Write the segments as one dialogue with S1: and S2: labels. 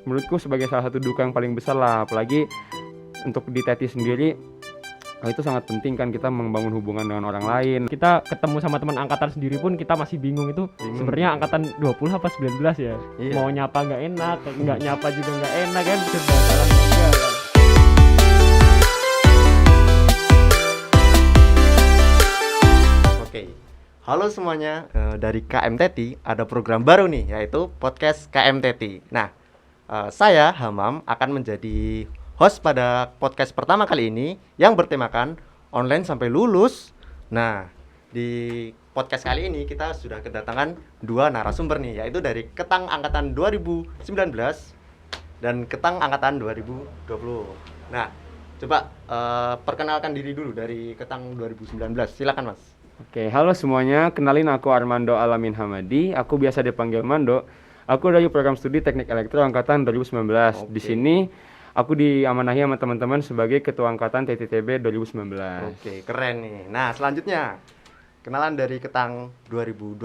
S1: menurutku sebagai salah satu duka yang paling besar lah, apalagi untuk di TETI sendiri. Itu sangat penting kan, kita membangun hubungan dengan orang lain.
S2: Kita ketemu sama teman angkatan sendiri pun kita masih bingung itu sebenarnya angkatan 20 apa 19 ya.
S3: Iya.
S2: Mau nyapa nggak enak, nggak nyapa juga nggak enak kan, serba salah juga kan.
S3: Oke, halo semuanya. Dari KMTT ada program baru nih, yaitu podcast KMTT. Nah, saya Hamam akan menjadi host pada podcast pertama kali ini yang bertemakan online sampai lulus. Nah, di podcast kali ini kita sudah kedatangan dua narasumber nih, yaitu dari Ketang angkatan 2019 dan Ketang angkatan 2020. Nah, coba perkenalkan diri dulu dari Ketang 2019. Silakan, Mas.
S1: Oke, halo semuanya, kenalin aku Armando Alamin Hamadi, aku biasa dipanggil Mando. Aku dari program studi Teknik Elektro angkatan 2019. Di sini aku diamanahi sama teman-teman sebagai ketua angkatan TTTB 2019.
S3: Oke, keren nih. Nah, selanjutnya kenalan dari Ketang 2020.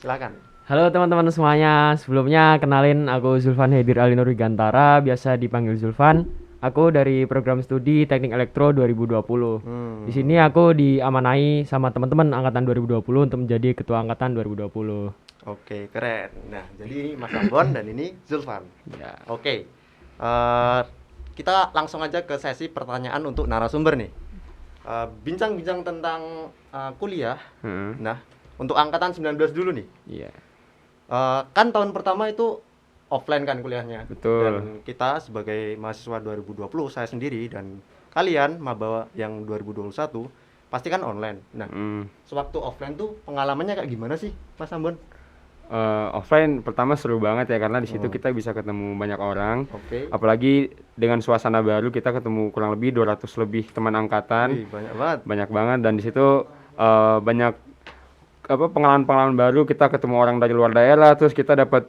S3: Silakan.
S2: Halo teman-teman semuanya, sebelumnya kenalin aku Zulfan Hedir Alinur Gantara, biasa dipanggil Zulfan. Aku dari program studi Teknik Elektro 2020. Di sini aku diamanahi sama teman-teman angkatan 2020 untuk menjadi ketua angkatan 2020.
S3: Oke, keren. Nah, jadi ini Mas Ambon dan ini Zulfan.
S1: Ya.
S3: Oke. Kita langsung aja ke sesi pertanyaan untuk narasumber nih. Bincang-bincang tentang kuliah. Nah, untuk angkatan 19 dulu nih.
S1: Iya.
S3: Kan tahun pertama itu offline kan kuliahnya.
S1: Betul.
S3: Dan kita sebagai mahasiswa 2020, saya sendiri dan kalian maba yang 2021 pasti kan online. Nah, sewaktu offline tuh pengalamannya kayak gimana sih, Mas Ambon?
S1: Offline pertama seru banget ya, karena di situ kita bisa ketemu banyak orang.
S3: Oke.
S1: Apalagi dengan suasana baru, kita ketemu kurang lebih 200 lebih teman angkatan.
S3: Wih, banyak banget.
S1: Banyak banget, dan di situ banyak pengalaman-pengalaman baru. Kita ketemu orang dari luar daerah, terus kita dapat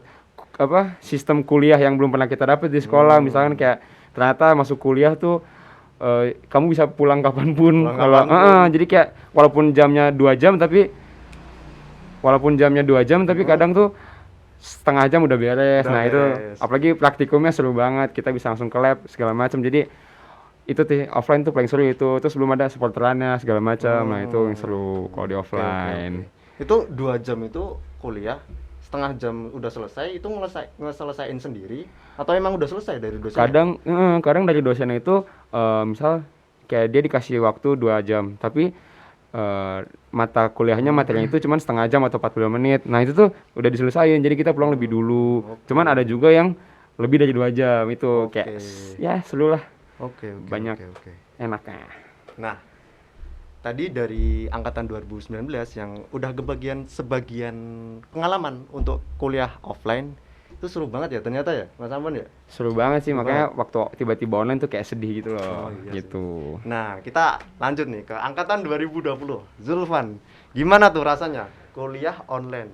S1: sistem kuliah yang belum pernah kita dapat di sekolah. Misalkan kayak ternyata masuk kuliah tuh kamu bisa pulang kapanpun. Jadi kayak walaupun jamnya 2 jam tapi kadang tuh setengah jam udah beres. Nah, itu apalagi praktikumnya seru banget, kita bisa langsung ke lab segala macam. Jadi itu offline tuh paling seru itu. Terus belum ada supporterannya segala macam. Nah, itu yang seru kalau di offline.
S3: Itu 2 jam itu kuliah, setengah jam udah selesai, itu ngeselesaiin sendiri atau emang udah selesai dari dosen?
S1: Kadang dari dosen itu misal kayak dia dikasih waktu 2 jam, tapi mata kuliahnya materinya itu cuma setengah jam atau 40 menit. Nah, itu tuh udah diselesain, jadi kita pulang lebih dulu. Cuman ada juga yang lebih dari 2 jam itu kayak ya seru lah. Banyak enaknya.
S3: Nah, tadi dari angkatan 2019 yang udah sebagian pengalaman untuk kuliah offline, itu seru banget ya ternyata ya, Mas Ambon ya?
S1: Seru banget sih, makanya waktu tiba-tiba online tuh kayak sedih gitu loh.
S3: Iya
S1: gitu.
S3: Nah, kita lanjut nih ke angkatan 2020. Zulfan, gimana tuh rasanya kuliah online?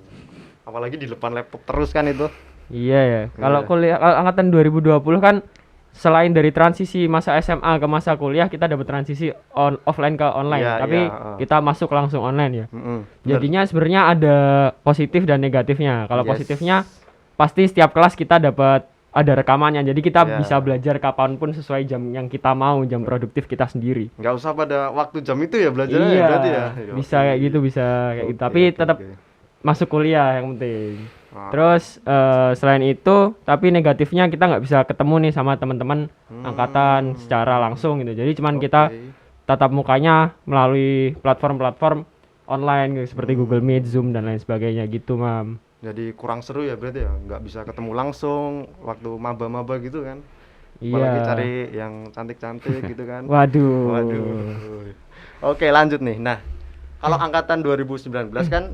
S3: Apalagi di depan laptop terus kan itu.
S2: Iya ya, kalau kuliah angkatan 2020 kan selain dari transisi masa SMA ke masa kuliah, kita dapat transisi offline ke online, tapi kita masuk langsung online ya. Jadinya sebenarnya ada positif dan negatifnya. Kalau positifnya pasti setiap kelas kita dapat ada rekamannya, jadi kita bisa belajar kapanpun sesuai jam yang kita mau, jam produktif kita sendiri.
S3: Nggak usah pada waktu jam itu ya belajarnya ya berarti ya?
S2: Bisa kayak gitu, bisa kayak gitu. Tapi tetap masuk kuliah yang penting. Terus selain itu, tapi negatifnya kita nggak bisa ketemu nih sama teman-teman angkatan secara langsung gitu. Jadi cuman kita tatap mukanya melalui platform-platform online gitu, seperti Google Meet, Zoom dan lain sebagainya gitu, Mam.
S3: Jadi kurang seru ya berarti ya, nggak bisa ketemu langsung waktu maba-maba gitu kan?
S2: Iya.
S3: Apalagi cari yang cantik-cantik gitu kan?
S2: Waduh.
S3: Oke, lanjut nih. Nah, kalau angkatan 2019 kan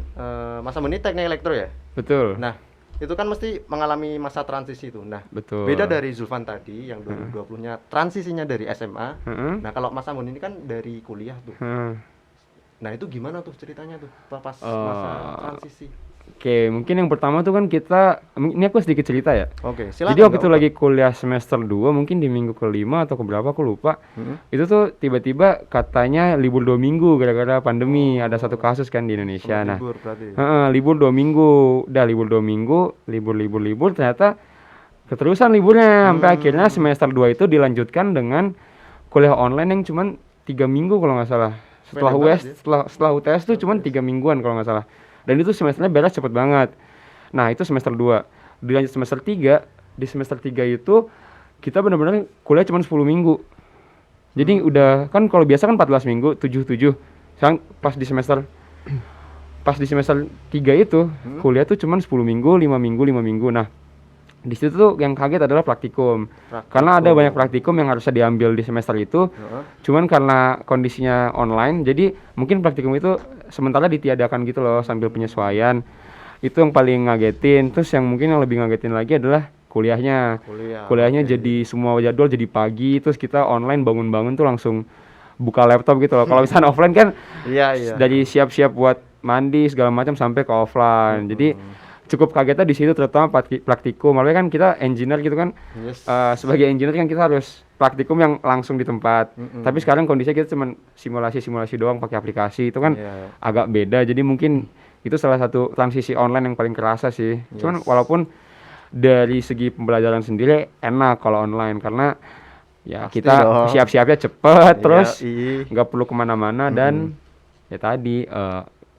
S3: Mas Ambon ini Teknik Elektro ya?
S1: Betul.
S3: Nah, itu kan mesti mengalami masa transisi itu. Nah,
S1: betul.
S3: Beda dari Zulfan tadi yang 2020-nya transisinya dari SMA. Nah, kalau Mas Ambon ini kan dari kuliah tuh. Nah, itu gimana tuh ceritanya tuh pas masa transisi?
S1: Oke, mungkin yang pertama tuh kan ini aku sedikit cerita ya.
S3: Oke, silakan.
S1: Jadi waktu itu lagi kuliah semester 2, mungkin di minggu ke-5 atau keberapa aku lupa. Itu tuh tiba-tiba katanya libur 2 minggu gara-gara pandemi. Ada satu kasus kan di Indonesia.
S3: Libur berarti.
S1: Libur 2 minggu. Udah libur 2 minggu, libur ternyata keterusan liburnya sampai akhirnya semester 2 itu dilanjutkan dengan kuliah online yang cuman 3 minggu kalau nggak salah. Setelah US, setelah UTS tuh cuman 3 mingguan kalau nggak salah. Dan itu semesternya beres cepet banget. Nah, itu semester 2. Dilanjut semester 3, di semester 3 itu kita benar-benar kuliah cuma 10 minggu. Jadi udah kan kalau biasa kan 14 minggu, 7. Sekarang pas di semester 3 itu kuliah tuh cuma 10 minggu, 5 minggu. Nah, di situ tuh yang kaget adalah praktikum. Karena ada banyak praktikum yang harusnya diambil di semester itu. Cuman karena kondisinya online, jadi mungkin praktikum itu sementara ditiadakan gitu loh sambil penyesuaian. Itu yang paling ngagetin. Terus yang mungkin yang lebih ngagetin lagi adalah kuliahnya jadi semua jadwal jadi pagi, terus kita online bangun-bangun tuh langsung buka laptop gitu loh. Kalau misalnya offline kan dari siap-siap buat mandi segala macam sampai ke offline. Jadi cukup kagetnya di situ, terutama praktikum. Maksudnya kan kita engineer gitu kan, sebagai engineer kan kita harus praktikum yang langsung di tempat. Tapi sekarang kondisinya kita cuma simulasi doang pakai aplikasi, itu kan agak beda. Jadi mungkin itu salah satu transisi online yang paling kerasa sih. Cuman walaupun dari segi pembelajaran sendiri enak kalau online, karena ya pasti kita siap-siapnya cepet, terus nggak perlu kemana-mana dan ya tadi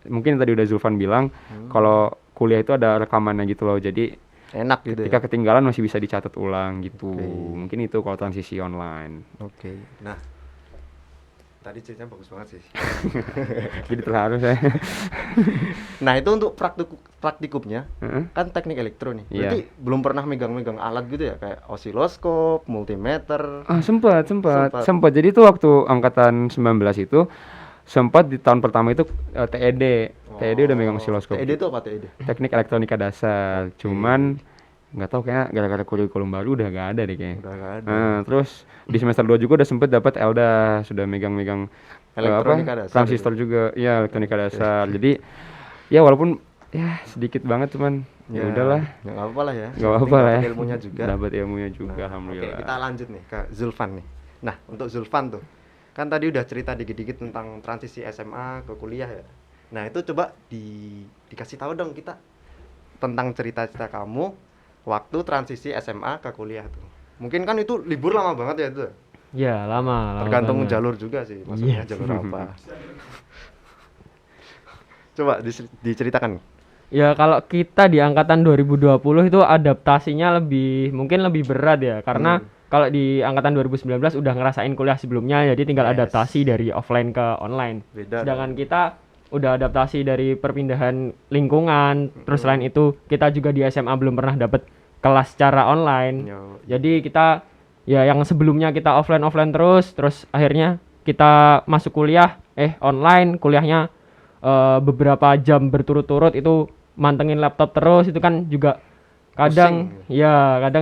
S1: mungkin tadi udah Zulfan bilang kalau kuliah itu ada rekamannya gitu loh, jadi
S3: enak gitu.
S1: Ketika ketinggalan masih bisa dicatat ulang gitu. Mungkin itu kalau transisi online.
S3: Nah, tadi ceritanya bagus banget sih.
S1: Jadi terharu saya.
S3: Nah, itu untuk praktikumnya kan teknik elektro nih. Berarti belum pernah megang-megang alat gitu ya, kayak osiloskop, multimeter.
S1: Sempat. Jadi itu waktu angkatan 19 itu sempat di tahun pertama itu TED. TED udah megang osiloskop.
S3: TED itu apa TED?
S1: Teknik elektronika dasar. Cuman nggak tahu kayaknya gara-gara kurikulum baru udah nggak ada deh kayaknya.
S3: Udah nggak ada.
S1: Terus di semester 2 juga udah sempet dapat ELDA, sudah megang-megang
S3: elektronika dasar.
S1: Transistor juga, ya elektronika dasar. Jadi ya walaupun ya sedikit banget cuman ya udahlah.
S3: Nggak apa-apa lah ya.
S1: Nggak apa-apa lah ya.
S3: Ilmunya juga.
S1: Dapat ilmunya juga, alhamdulillah.
S3: Kita lanjut nih ke Zulfan nih. Nah, untuk Zulfan tuh kan tadi udah cerita dikit-dikit tentang transisi SMA ke kuliah ya. Nah, itu coba dikasih tahu dong kita tentang cerita-cerita kamu waktu transisi SMA ke kuliah tuh. Mungkin kan itu libur lama banget ya itu.
S2: Ya, lama.
S3: Tergantung jalur juga sih, maksudnya jalur apa. Coba diceritakan.
S2: Ya, kalau kita di angkatan 2020 itu adaptasinya mungkin lebih berat ya, karena kalau di angkatan 2019 udah ngerasain kuliah sebelumnya, jadi tinggal adaptasi dari offline ke online. Sedangkan kita udah adaptasi dari perpindahan lingkungan, terus selain itu kita juga di SMA belum pernah dapat kelas secara online. Jadi kita ya yang sebelumnya kita offline terus akhirnya kita masuk kuliah online, kuliahnya beberapa jam berturut-turut itu mantengin laptop terus, itu kan juga kadang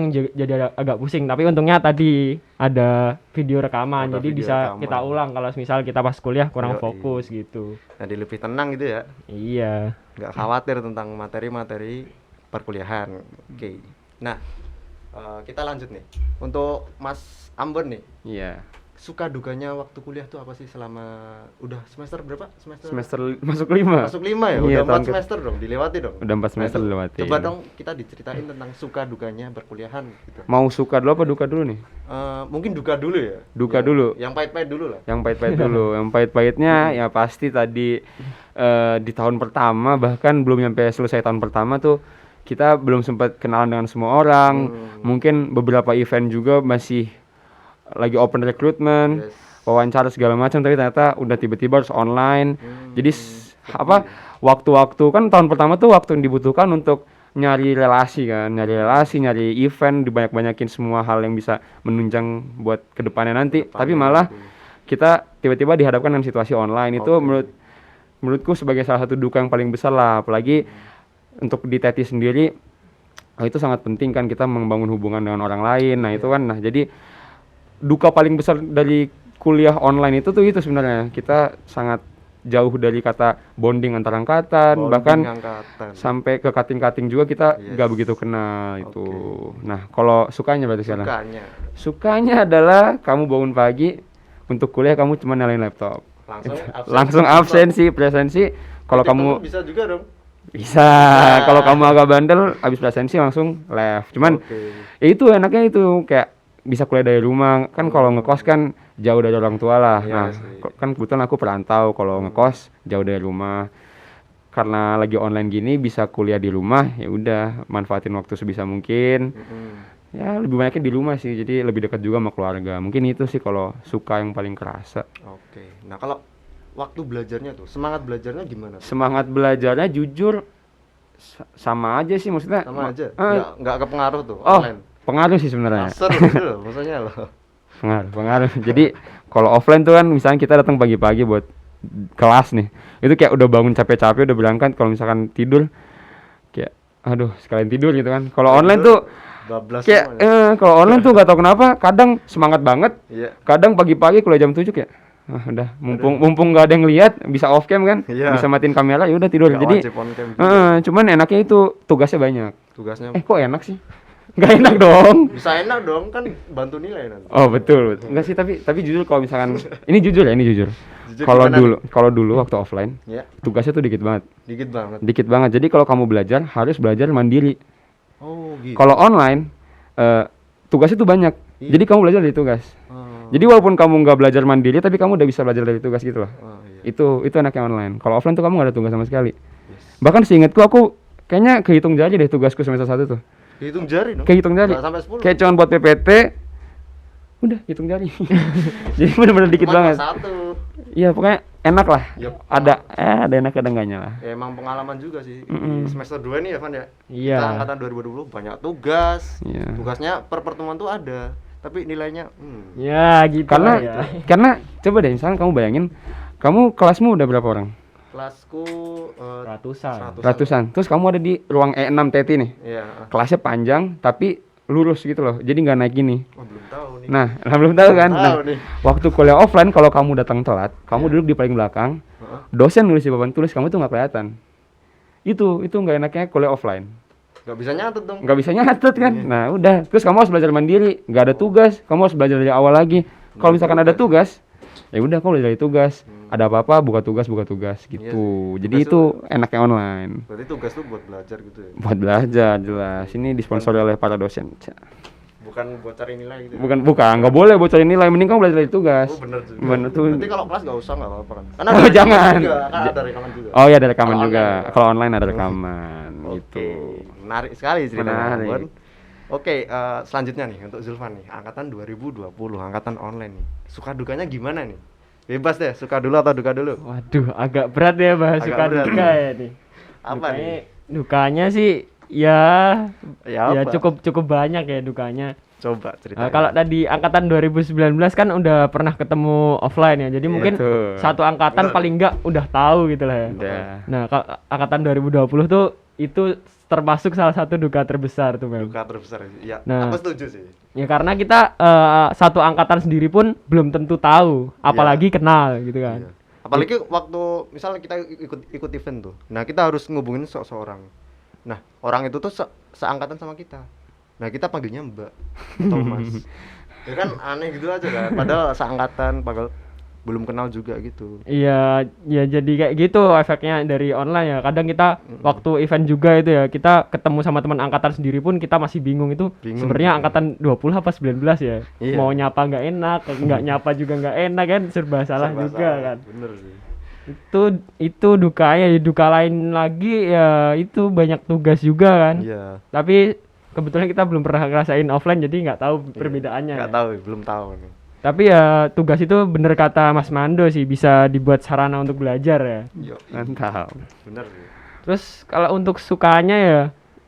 S2: jadi agak pusing, tapi untungnya tadi ada video rekaman, jadi bisa kita ulang kalau misal kita pas kuliah kurang fokus gitu.
S3: Jadi lebih tenang gitu ya.
S2: Iya.
S3: Nggak khawatir tentang materi-materi perkuliahan. Nah, kita lanjut nih. Untuk Mas Ambon nih.
S1: Iya.
S3: Suka duganya waktu kuliah tuh apa sih selama udah semester berapa?
S1: Semester masuk 5.
S3: Masuk 5 ya? Udah 4 semester dong, dilewati dong.
S1: Udah 4 semester dilewati.
S3: Coba dong kita diceritain tentang suka duganya berkuliahan gitu.
S1: Mau suka dulu apa duka dulu nih?
S3: Mungkin duka dulu ya.
S1: Duka dulu.
S3: Yang pahit-pahit dulu lah.
S1: Yang pahit-pahit dulu. Yang pahit-pahitnya ya pasti tadi di tahun pertama, bahkan belum nyampe selesai tahun pertama tuh kita belum sempat kenalan dengan semua orang. Mungkin beberapa event juga masih lagi open recruitment, wawancara segala macam, tapi ternyata udah tiba-tiba harus online. Jadi waktu-waktu kan tahun pertama tuh waktu yang dibutuhkan untuk nyari relasi, nyari event, dibanyak-banyakin semua hal yang bisa menunjang buat kedepannya nanti. Tapi malah kita tiba-tiba dihadapkan dengan situasi online. Itu menurutku sebagai salah satu duka yang paling besar lah, apalagi untuk di TETI sendiri itu sangat penting kan kita membangun hubungan dengan orang lain. Nah, itu kan jadi duka paling besar dari kuliah online itu sebenarnya kita sangat jauh dari kata bonding antar angkatan, bahkan sampai ke kating-kating juga kita nggak begitu kenal itu. Nah, kalau sukanya berarti sekarang? Sukanya adalah kamu bangun pagi untuk kuliah, kamu cuma nyalain laptop, langsung absen sih, presensi. Kalau kamu
S3: bisa juga dong.
S1: Bisa. Kalau kamu agak bandel, habis presensi langsung left. Cuman
S3: Oke.
S1: ya itu enaknya itu kayak bisa kuliah dari rumah. Kan kalau ngekos kan jauh dari orang tua lah.
S3: Iya
S1: Nah,
S3: sih.
S1: kan kebetulan aku perantau. Kalau ngekos jauh dari rumah. Karena lagi online gini bisa kuliah di rumah, ya udah manfaatin waktu sebisa mungkin. Ya lebih banyaknya di rumah sih. Jadi lebih dekat juga sama keluarga. Mungkin itu sih kalau suka yang paling kerasa.
S3: Oke. Nah, kalau waktu belajarnya tuh, semangat belajarnya gimana tuh?
S1: Semangat belajarnya jujur sama aja sih maksudnya.
S3: Sama aja.
S1: Eh,
S3: Nggak kepengaruh tuh
S1: oh,
S3: online.
S1: pengaruh sih sebenarnya.
S3: Kasar gitu loh, maksudnya loh.
S1: Pengaruh. Jadi kalau offline tuh kan misalnya kita datang pagi-pagi buat kelas nih. Itu kayak udah bangun capek-capek udah berangkat, kalau misalkan tidur kayak aduh sekalian tidur gitu kan. Kalau online tuh
S3: Bablas
S1: kayak
S3: semuanya.
S1: kalau online tuh gak tau kenapa kadang semangat banget.
S3: Iya.
S1: Kadang pagi-pagi kuliah jam 7 kayak udah mumpung gak ada yang lihat bisa off cam kan,
S3: Iya.
S1: bisa matiin kamera ya udah tidur.
S3: Nggak
S1: Jadi
S3: wajib on cam juga.
S1: cuman enaknya itu tugasnya banyak.
S3: Tugasnya
S1: Kok enak sih? Gak enak dong.
S3: bisa enak dong, kan bantu nilai nanti.
S1: Oh betul. Enggak sih tapi jujur kalau misalkan ini jujur.
S3: Jujur
S1: Kalau
S3: gimana
S1: dulu waktu offline
S3: Ya,
S1: tugasnya tuh dikit banget.
S3: dikit banget.
S1: Jadi kalau kamu belajar harus belajar mandiri.
S3: Oh, gitu.
S1: Kalau online tugasnya tuh banyak.
S3: Iya.
S1: Jadi kamu belajar dari tugas.
S3: Oh,
S1: Jadi walaupun kamu nggak belajar mandiri tapi kamu udah bisa belajar dari tugas gitu loh.
S3: oh, iya.
S1: Itu enaknya online. Kalau offline tuh kamu nggak ada tugas sama sekali.
S3: Yes.
S1: Bahkan seingatku aku kayaknya kehitung jari deh tugasku semester 1 tuh.
S3: Hitung jari dong.
S1: Kehitung jari.
S3: Nggak sampai 10.
S1: Kayak cuman buat PPT udah hitung jari. Jadi bener-bener dikit
S3: Cuman
S1: banget.
S3: satu.
S1: Iya pokoknya enak lah.
S3: Yup.
S1: Ada enak ada enggaknya lah.
S3: Ya, emang pengalaman juga sih.
S1: Mm-mm.
S3: Di semester 2 nih ya, Van ya.
S2: Iya.
S3: Kita angkatan 2020 banyak tugas.
S1: Iya.
S3: Tugasnya per pertemuan tuh ada, tapi nilainya
S2: Ya gitu
S1: Karena
S2: lah ya.
S1: karena coba deh misalnya kamu bayangin kamu kelasmu udah berapa orang?
S3: kelasku
S2: Ratusan.
S1: Ratusan. Terus kamu ada di ruang E6 TT nih.
S3: Iya.
S1: Kelasnya panjang tapi lurus gitu loh. Jadi nggak naik gini.
S3: Oh, belum tahu nih.
S1: Nah, belum tahu kan.
S3: Belum
S1: Nah,
S3: tahu nih.
S1: waktu kuliah offline kalau kamu datang telat, kamu duduk di paling belakang.
S3: Heeh.
S1: Dosen nulis di papan tulis, kamu tuh nggak kelihatan. Itu nggak enaknya kuliah offline.
S3: Nggak bisa nyatet dong.
S1: Nggak bisa nyatet kan. Nah, udah. Terus kamu harus belajar mandiri. Nggak ada tugas, kamu harus belajar dari awal lagi. Kalau misalkan ada tugas, ya udah kamu belajar dari tugas. Ada apa-apa buka tugas gitu. Jadi
S3: Tugas
S1: itu enaknya online.
S3: Berarti tugas tuh buat belajar gitu ya.
S1: Buat belajar jelas. Ini disponsori oleh para dosen.
S3: Bukan buat cari nilai gitu. Ya?
S1: Bukan, nggak boleh bocorin nilai. Mending kamu belajar dari tugas.
S3: Oh, bener juga.
S1: Bener tuh.
S3: Berarti kalau kelas nggak usah, nggak apa-apa kan. Karena
S1: Oh,
S3: ada rekaman
S1: jangan.
S3: juga, kan ada rekaman juga.
S1: Oh iya ada rekaman
S3: Kalau
S1: juga.
S3: online, ya.
S1: Kalau online ada rekaman gitu.
S3: Oke, menarik sekali ceritanya.
S1: Menarik.
S3: Bun. Oke, selanjutnya nih untuk Zulfan nih, angkatan 2020, angkatan online nih. Suka dukanya gimana nih? Bebas deh, suka dulu atau duka dulu?
S2: Waduh, agak berat ya bahas
S3: Agak
S2: suka
S3: berat.
S2: duka ya nih.
S3: Apa nih?
S2: Dukanya sih ya
S3: Ya,
S2: ya
S3: apa?
S2: cukup banyak ya dukanya.
S3: Coba cerita.
S2: Kalau tadi angkatan 2019 kan udah pernah ketemu offline ya. Jadi mungkin
S1: betul.
S2: satu angkatan paling enggak udah tahu gitu lah ya.
S1: Udah.
S2: Nah, kalau angkatan 2020 tuh itu termasuk salah satu duka terbesar tuh, Mem.
S3: duka terbesar ya.
S2: Nah.
S3: Aku setuju sih.
S2: Ya karena kita satu angkatan sendiri pun belum tentu tahu, apalagi kenal gitu kan.
S3: Iya. Apalagi waktu misalnya kita ikut event tuh. Nah, kita harus ngubungin seseorang. Nah, orang itu tuh seangkatan sama kita. Nah, kita panggilnya Mbak atau Mas. Ya kan aneh gitu aja kan. Padahal seangkatan, padahal belum kenal juga gitu.
S2: Iya, ya jadi kayak gitu efeknya dari online ya. Kadang kita waktu event juga itu ya, kita ketemu sama teman angkatan sendiri pun kita masih bingung itu
S3: Bingung.
S2: sebenarnya angkatan 20 apa 19 ya.
S3: Iya.
S2: Mau nyapa nggak enak, nggak nyapa juga nggak enak kan, serba salah
S3: Serba
S2: juga
S3: salah.
S2: kan.
S3: Bener sih.
S2: Itu dukanya, ya duka lain lagi ya itu banyak tugas juga kan.
S3: Iya.
S2: Tapi kebetulan kita belum pernah ngerasain offline jadi nggak tahu perbedaannya.
S3: Nggak tahu, belum tahu nih.
S2: Tapi ya tugas itu bener kata Mas Mando sih, bisa dibuat sarana untuk belajar ya.
S3: Yo,
S1: Mantap.
S3: bener sih.
S2: Terus kalau untuk sukanya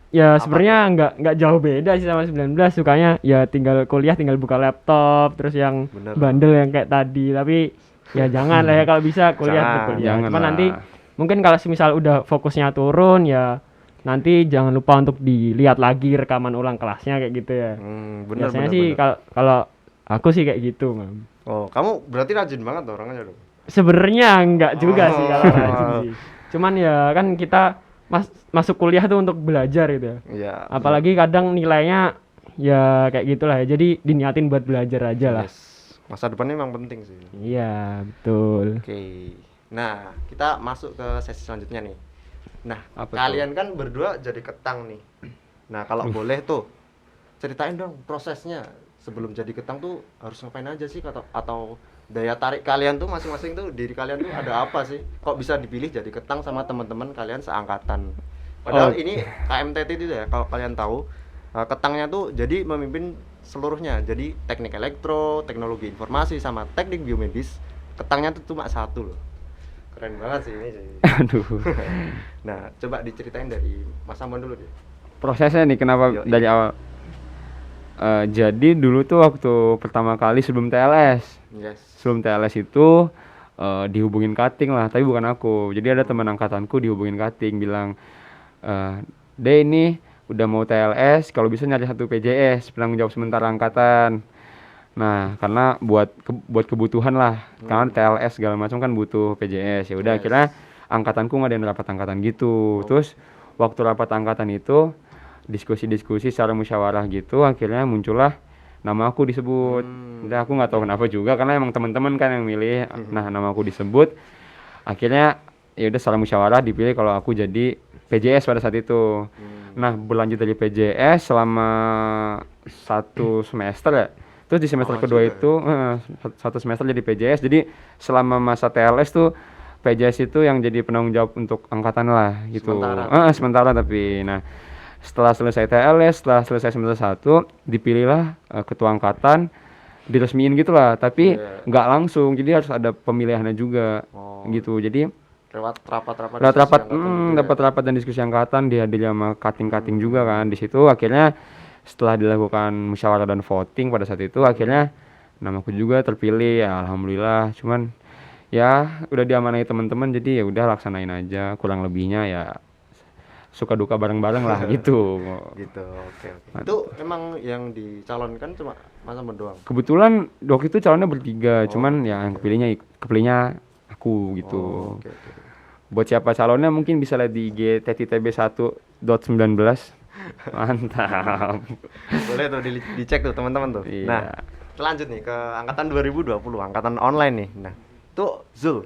S2: ya sebenarnya nggak jauh beda sih sama 19. Sukanya ya tinggal kuliah, tinggal buka laptop, terus yang
S3: Bener.
S2: bandel yang kayak tadi. Tapi ya jangan lah ya, kalau bisa kuliah
S3: Jangan,
S2: tuh kuliah.
S1: jangan
S2: Cuma
S1: lah.
S2: nanti mungkin kalau semisal udah fokusnya turun ya nanti jangan lupa untuk dilihat lagi rekaman ulang kelasnya kayak gitu ya.
S3: Bener
S2: Biasanya
S3: bener.
S2: sih
S3: bener.
S2: kalau aku sih kayak gitu, Mam.
S3: Oh, kamu berarti rajin banget tuh orangnya dong.
S2: Sebenarnya enggak juga sih kalau
S3: Oh.
S2: rajin sih. Cuman ya kan kita masuk kuliah tuh untuk belajar gitu ya.
S3: Iya.
S2: Apalagi kadang nilainya ya kayak gitulah ya. Jadi diniatin buat belajar aja lah.
S3: Yes. Masa depannya memang penting sih.
S2: Iya, betul.
S3: Oke. Nah, kita masuk ke sesi selanjutnya nih. Nah,
S1: Apa
S3: kalian kan berdua jadi ketang nih. Nah, kalau boleh tuh ceritain dong prosesnya sebelum jadi ketang tuh harus ngapain aja sih, atau daya tarik kalian tuh masing-masing tuh, diri kalian tuh ada apa sih? Kok bisa dipilih jadi ketang sama teman-teman kalian seangkatan? Padahal ini KMTT itu ya, kalau kalian tahu, ketangnya tuh jadi memimpin seluruhnya. Jadi teknik elektro, teknologi informasi sama teknik biomedis. Ketangnya tuh cuma satu loh. Keren banget sih ini sih.
S1: Aduh.
S3: Nah, coba diceritain dari Mas Amon dulu deh.
S1: Prosesnya nih kenapa
S3: Yoi.
S1: dari awal. Jadi dulu tuh waktu pertama kali sebelum TLS.
S3: Yes.
S1: Sebelum TLS itu dihubungin cutting lah, tapi bukan aku. Jadi ada teman angkatanku dihubungin cutting bilang, "Deh ini udah mau TLS, kalau bisa nyari satu PJS, penanggung jawab sementara angkatan." Nah, karena buat kebutuhan lah, karena TLS segala macam kan butuh PJS. Ya udah,
S3: Yes.
S1: akhirnya angkatanku ngadain rapat angkatan gitu. Terus waktu rapat angkatan itu diskusi-diskusi secara musyawarah gitu, akhirnya muncullah nama aku disebut. Udah, aku nggak tahu kenapa juga, karena emang teman-teman kan yang milih. Nah, nama aku disebut. Akhirnya ya udah secara musyawarah dipilih kalau aku jadi PJS pada saat itu. Nah, berlanjut dari PJS selama 1 semester ya. Terus di semester
S3: Lama
S1: kedua
S3: juga
S1: itu 1 semester jadi PJS. Jadi selama masa TLS tuh PJS itu yang jadi penanggung jawab untuk angkatan lah gitu. Sementara tapi nah, setelah selesai TLS, setelah selesai semester 1, dipilihlah ketua angkatan, diresmiin gitulah, tapi nggak langsung. Jadi harus ada pemilihannya juga. Gitu. Jadi
S3: Lewat rapat-rapat
S1: dapat rapat dan diskusi angkatan, dihadiri sama cutting juga kan. Di situ akhirnya setelah dilakukan musyawarah dan voting pada saat itu, akhirnya namaku juga terpilih ya, alhamdulillah. Cuman ya udah diamanai teman-teman, jadi ya udah laksanain aja, kurang lebihnya ya suka duka bareng-bareng lah gitu.
S3: gitu. Oke. Itu emang yang dicalonkan cuma Mas Amon doang.
S1: Kebetulan waktu itu calonnya bertiga, cuman ya yang kepilihnya aku gitu.
S3: Oke.
S1: Buat siapa calonnya mungkin bisa lihat di IG TTB1.19. Mantap.
S3: Boleh tuh dicek tuh teman-teman tuh.
S1: Iya.
S3: Nah, lanjut nih ke angkatan 2020, angkatan online nih. Nah, tuh Zul,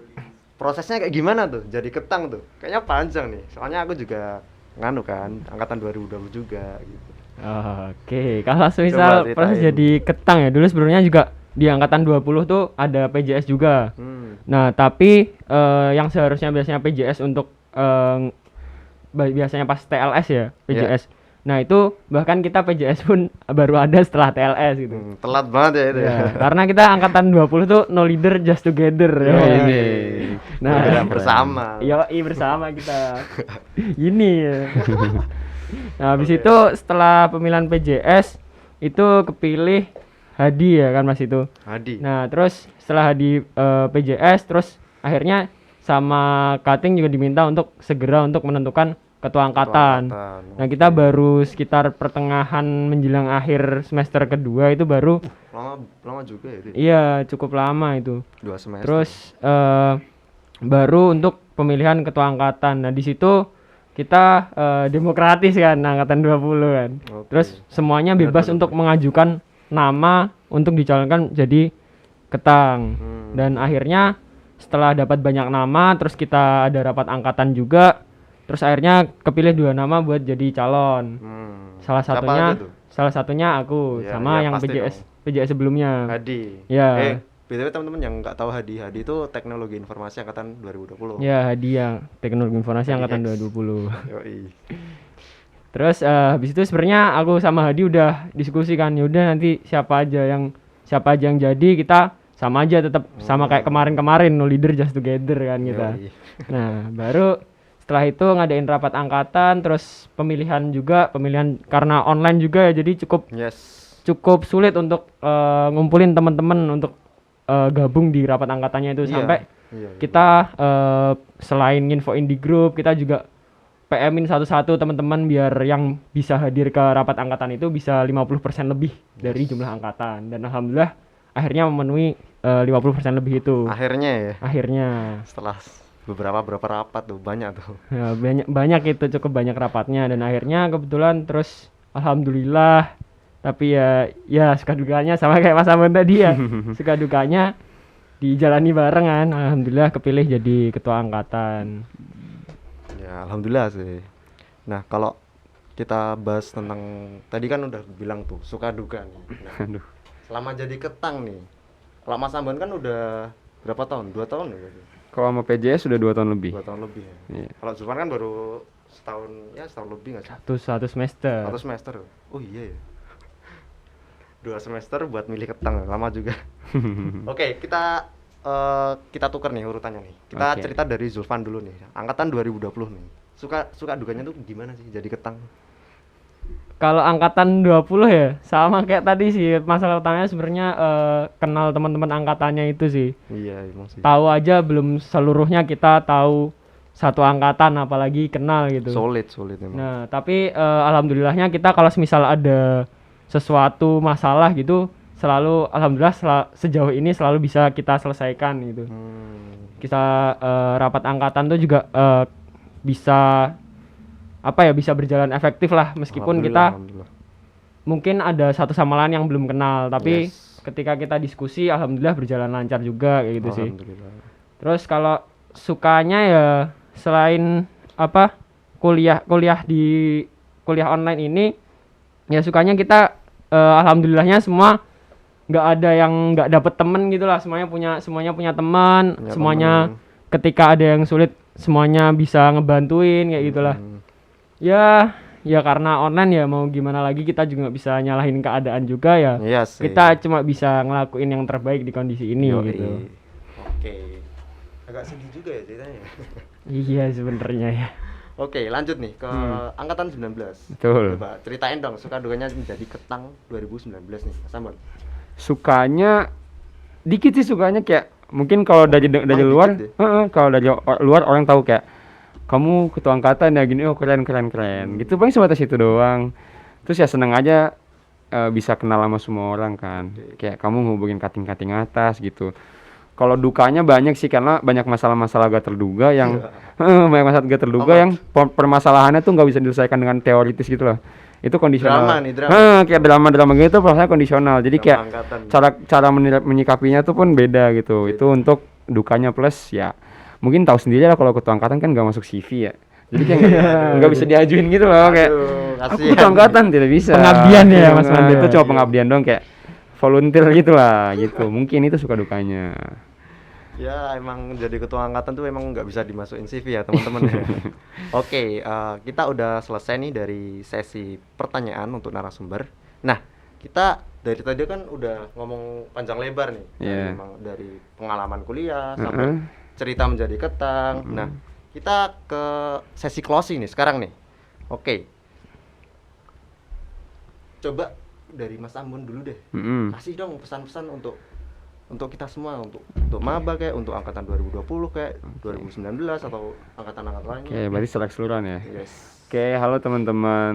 S3: prosesnya kayak gimana tuh jadi ketang tuh? Kayaknya panjang nih. Soalnya aku juga nganu kan, angkatan 2020 juga gitu.
S2: Oke, kalau misal
S3: Coba
S2: proses
S3: ceritain.
S2: jadi ketang ya, dulu sebenarnya juga di angkatan 20 tuh ada PJS juga. Nah, tapi yang seharusnya biasanya PJS untuk biasanya pas TLS ya, PJS. Nah, itu bahkan kita PJS pun baru ada setelah TLS gitu.
S3: Telat banget ya itu ya.
S2: Ya, karena kita angkatan 20 tuh no leader just together.
S1: Oh,
S2: ya.
S1: ini.
S2: Nah,
S3: Bergerak bersama.
S2: bersama kita. Ini ya. Nah, habis itu setelah pemilihan PJS itu kepilih Hadi ya kan Mas itu.
S3: Hadi.
S2: Nah, terus setelah Hadi PJS, terus akhirnya sama cutting juga diminta untuk segera untuk menentukan ketua angkatan. Nah, kita baru sekitar pertengahan menjelang akhir semester kedua itu baru
S3: lama juga ya itu.
S2: iya, cukup lama itu.
S3: 2 semester.
S2: Terus baru untuk pemilihan ketua angkatan. Nah, di situ kita demokratis kan angkatan 20 kan.
S3: Oke.
S2: Terus semuanya bebas untuk mengajukan nama untuk dicalonkan jadi ketang. Dan akhirnya setelah dapat banyak nama, terus kita ada rapat angkatan juga. Terus akhirnya kepilih 2 nama buat jadi calon. Salah
S3: Siapa
S2: satunya
S3: aja tuh?
S2: Aku
S3: Ya,
S2: sama
S3: ya,
S2: yang
S3: pasti
S2: PJS sebelumnya.
S3: Hadi.
S2: Ya.
S3: BTW teman-teman yang nggak tahu Hadi itu teknologi informasi angkatan 2020.
S2: Ya, hadiah teknologi informasi
S3: Hadi
S2: angkatan
S3: X.
S2: 2020.
S3: Yoi.
S2: Terus habis itu sebenarnya aku sama Hadi udah diskusi kan, yaudah nanti siapa aja yang jadi, kita sama aja tetap sama kayak kemarin no leader just together kan kita.
S3: Yoi.
S2: Nah, baru setelah itu ngadain rapat angkatan, terus pemilihan karena online juga ya, jadi cukup sulit untuk ngumpulin teman-teman untuk gabung di rapat angkatannya itu.
S3: Iya.
S2: Sampai kita selain infoin di grup, kita juga PM-in satu-satu teman-teman biar yang bisa hadir ke rapat angkatan itu bisa 50% lebih dari jumlah angkatan, dan alhamdulillah akhirnya memenuhi 50% lebih itu.
S3: Akhirnya setelah berapa rapat tuh banyak tuh.
S2: Ya, banyak itu, cukup banyak rapatnya, dan akhirnya kebetulan terus alhamdulillah. Tapi ya suka dukanya sama kayak Mas Amon tadi ya. Suka dukanya dijalani bareng kan. Alhamdulillah kepilih jadi ketua angkatan.
S3: Ya Ya, alhamdulillah sih. Nah, kalau kita bahas tentang tadi kan udah bilang tuh suka duka nih. Nah,
S1: Aduh.
S3: selama jadi ketang nih. Kalau Mas Amban kan udah berapa tahun? 2 tahun ya berarti?
S1: Kalau sama PJS sudah 2 tahun lebih.
S3: 2 tahun lebih ya.
S1: Iya.
S3: Kalau Zulfan kan baru setahun, ya setahun lebih nggak sih?
S2: Satu semester.
S3: 1 semester. Oh iya ya. 2 semester buat milih ketang, lama juga. Oke, kita tukar nih urutannya nih. Kita
S1: Oke.
S3: cerita dari Zulfan dulu nih. Angkatan 2020 nih. Suka dukanya tuh gimana sih jadi ketang?
S2: Kalau angkatan 20 ya sama kayak tadi sih, masalah utamanya sebenarnya kenal teman-teman angkatannya itu sih.
S3: Iya, emang sih.
S2: Tahu aja belum seluruhnya kita tahu satu angkatan, apalagi kenal gitu.
S3: Solid emang.
S2: Nah, tapi alhamdulillahnya kita kalau misal ada sesuatu masalah gitu, selalu alhamdulillah sejauh ini selalu bisa kita selesaikan gitu. Kita rapat angkatan tuh juga bisa bisa berjalan efektif lah, meskipun kita
S3: Alhamdulillah.
S2: mungkin ada satu sama lain yang belum kenal, tapi
S3: Yes.
S2: ketika kita diskusi alhamdulillah berjalan lancar juga kayak gitu sih.
S3: Alhamdulillah.
S2: Terus kalau sukanya ya selain kuliah online ini, ya sukanya kita alhamdulillahnya semua nggak ada yang nggak dapet temen gitu lah, semuanya punya teman,
S3: Punya
S2: semuanya
S3: temen.
S2: ketika ada yang sulit semuanya bisa ngebantuin kayak gitulah. Ya karena online ya mau gimana lagi, kita juga nggak bisa nyalahin keadaan juga ya.
S3: Iya sih.
S2: Kita cuma bisa ngelakuin yang terbaik di kondisi ini
S3: Yoi.
S2: gitu.
S3: Oke. Agak sedih juga ya ceritanya.
S2: Iya sebenarnya ya.
S3: Oke, lanjut nih ke angkatan 19.
S1: Betul.
S3: Coba ceritain dong suka dukanya menjadi ketang 2019 nih, Mas Amban.
S1: Sukanya dikit sih, sukanya kayak mungkin kalau dari
S3: Paling
S1: luar,
S3: dikit ya?
S1: kalau dari luar orang tahu kayak kamu ketua angkatan ya gini, oh keren. Gitu paling sebatas itu doang. Terus ya seneng aja bisa kenal sama semua orang kan. Kayak kamu ngubungin kating-kating atas gitu. Kalau dukanya banyak sih, karena banyak masalah-masalah gak terduga yang banyak masalah gak terduga yang permasalahannya tuh nggak bisa diselesaikan dengan teoritis gitu loh. Itu kondisional.
S3: Drama nih, drama.
S1: Kayak drama gitu prosesnya kondisional. Jadi
S3: Drama
S1: kayak
S3: angkatan.
S1: cara menyikapinya tuh pun beda gitu. Itu untuk dukanya, plus ya mungkin tahu sendiri lah kalau ketua angkatan kan nggak masuk CV ya. Jadi kayak nggak bisa diajuin gitu loh, kayak aku
S3: kasihan
S1: ketua
S3: nih.
S1: angkatan tidak bisa.
S2: Pengabdian ya, Mas Mando.
S1: Itu cuma pengabdian dong, kayak volunteer gitu lah gitu. Mungkin itu suka dukanya.
S3: Ya emang jadi ketua angkatan tuh emang nggak bisa dimasukin CV ya teman-teman ya. Oke, kita udah selesai nih dari sesi pertanyaan untuk narasumber. Nah, kita dari tadi kan udah ngomong panjang lebar nih.
S1: Iya.
S3: Dari pengalaman kuliah sampai cerita menjadi ketang. Nah, kita ke sesi closing nih sekarang nih. Oke. Coba dari Mas Ambon dulu deh. Kasih dong pesan-pesan untuk kita semua, untuk maba kayak, untuk angkatan 2020 kayak, 2019 atau angkatan-angkatan lainnya.
S1: Oke, berarti secara keseluruhan ya.
S3: Yes.
S1: Oke, halo teman-teman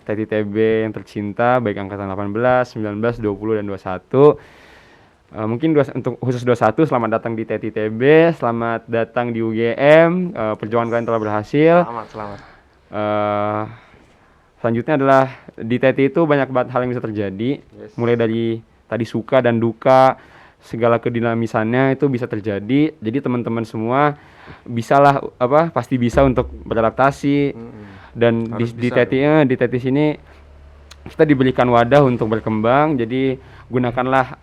S1: TTTB yang tercinta, baik angkatan 18, 19, 20 dan 21. Mungkin untuk khusus 21, selamat datang di TTTB, selamat datang di UGM, perjuangan kalian telah berhasil.
S3: Selamat.
S1: Selanjutnya adalah di TT itu banyak banget hal yang bisa terjadi.
S3: Yes.
S1: Mulai dari tadi suka dan duka, segala kedinamisannya itu bisa terjadi. Jadi teman-teman semua bisalah pasti bisa untuk beradaptasi. Dan
S3: Harus
S1: di
S3: bisa
S1: TT di TT sini kita diberikan wadah untuk berkembang. Jadi gunakanlah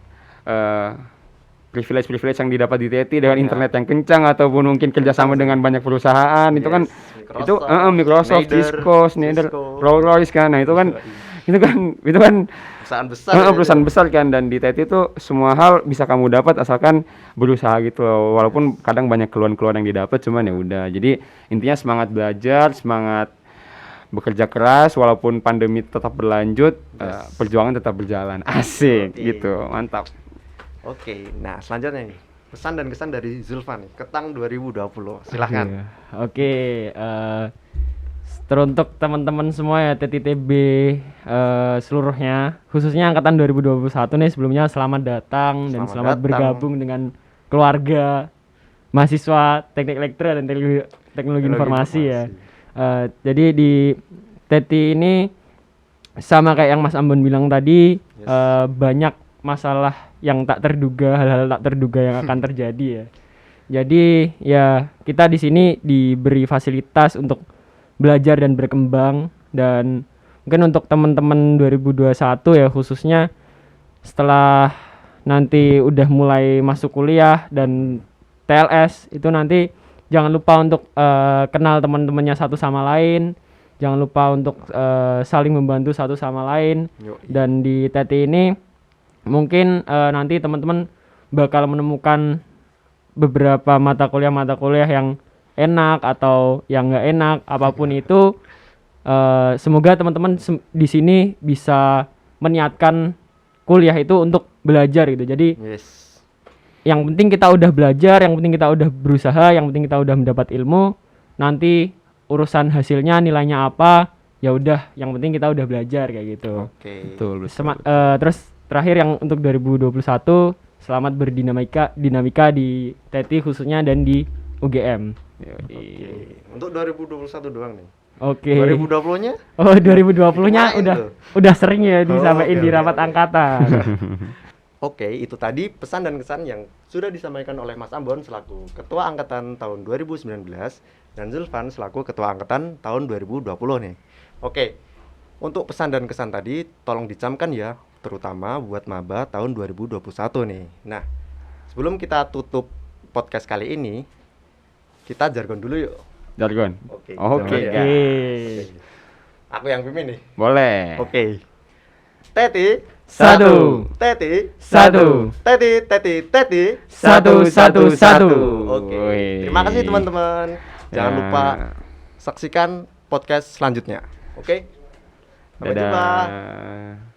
S1: privilege yang didapat di TT dengan internet yang kencang, ataupun mungkin kerjasama dengan banyak perusahaan. Itu kan Microsoft, Cisco, Schneider, Rolls-Royce kan. Nah, itu kan
S3: perusahaan besar.
S1: Perusahaan besar kan, dan di TT itu semua hal bisa kamu dapat asalkan berusaha gitu loh. Walaupun kadang banyak keluhan-keluhan yang didapat, cuman ya udah. Jadi intinya semangat belajar, semangat bekerja keras, walaupun pandemi tetap berlanjut, perjuangan tetap berjalan. Asik gitu. Mantap.
S3: Oke, nah selanjutnya nih pesan dan kesan dari Zulfan nih, ketang 2020. Silahkan.
S2: Oke, teruntuk teman-teman semua ya TTTB seluruhnya, khususnya angkatan 2021 nih, sebelumnya selamat datang dan selamat bergabung dengan keluarga mahasiswa Teknik Elektro dan Teknologi Informasi ya. Jadi di TT ini sama kayak yang Mas Ambon bilang tadi, banyak masalah yang tak terduga, hal-hal tak terduga yang akan terjadi ya. Jadi ya kita di sini diberi fasilitas untuk belajar dan berkembang. Dan mungkin untuk teman-teman 2021 ya khususnya setelah nanti udah mulai masuk kuliah dan TLS itu nanti jangan lupa untuk kenal teman-temannya satu sama lain. Jangan lupa untuk saling membantu satu sama lain. Dan di TT ini mungkin nanti teman-teman bakal menemukan beberapa mata kuliah yang enak atau yang enggak enak, apapun itu. Semoga teman-teman di sini bisa meniatkan kuliah itu untuk belajar gitu. Jadi yang penting kita udah belajar, yang penting kita udah berusaha, yang penting kita udah mendapat ilmu. Nanti urusan hasilnya nilainya apa, ya udah, yang penting kita udah belajar kayak gitu.
S3: Oke.
S1: Betul.
S2: Terus terakhir yang untuk 2021, selamat berdinamika di TT khususnya dan di UGM.
S3: Oke. Untuk 2021 doang nih.
S2: Oke.
S3: 2020-nya?
S2: Oh, 2020-nya
S3: Main
S2: udah sering ya disampaikan di rapat angkatan.
S3: Oke, itu tadi pesan dan kesan yang sudah disampaikan oleh Mas Ambon selaku Ketua Angkatan tahun 2019 dan Zulfan selaku Ketua Angkatan tahun 2020 nih. Oke, untuk pesan dan kesan tadi tolong dicamkan ya, terutama buat maba tahun 2021 nih. Nah, sebelum kita tutup podcast kali ini, kita jargon dulu yuk.
S1: Jargon.
S3: Oke.
S1: Oke.
S3: Ya. Aku yang pimpin nih.
S1: Boleh.
S3: Oke. Teti
S2: Satu.
S3: Teti
S2: Satu.
S3: Teti
S2: Satu.
S3: Oke. Terima kasih teman-teman. Jangan lupa saksikan podcast selanjutnya. Oke. Sampai jumpa.
S1: Dadah.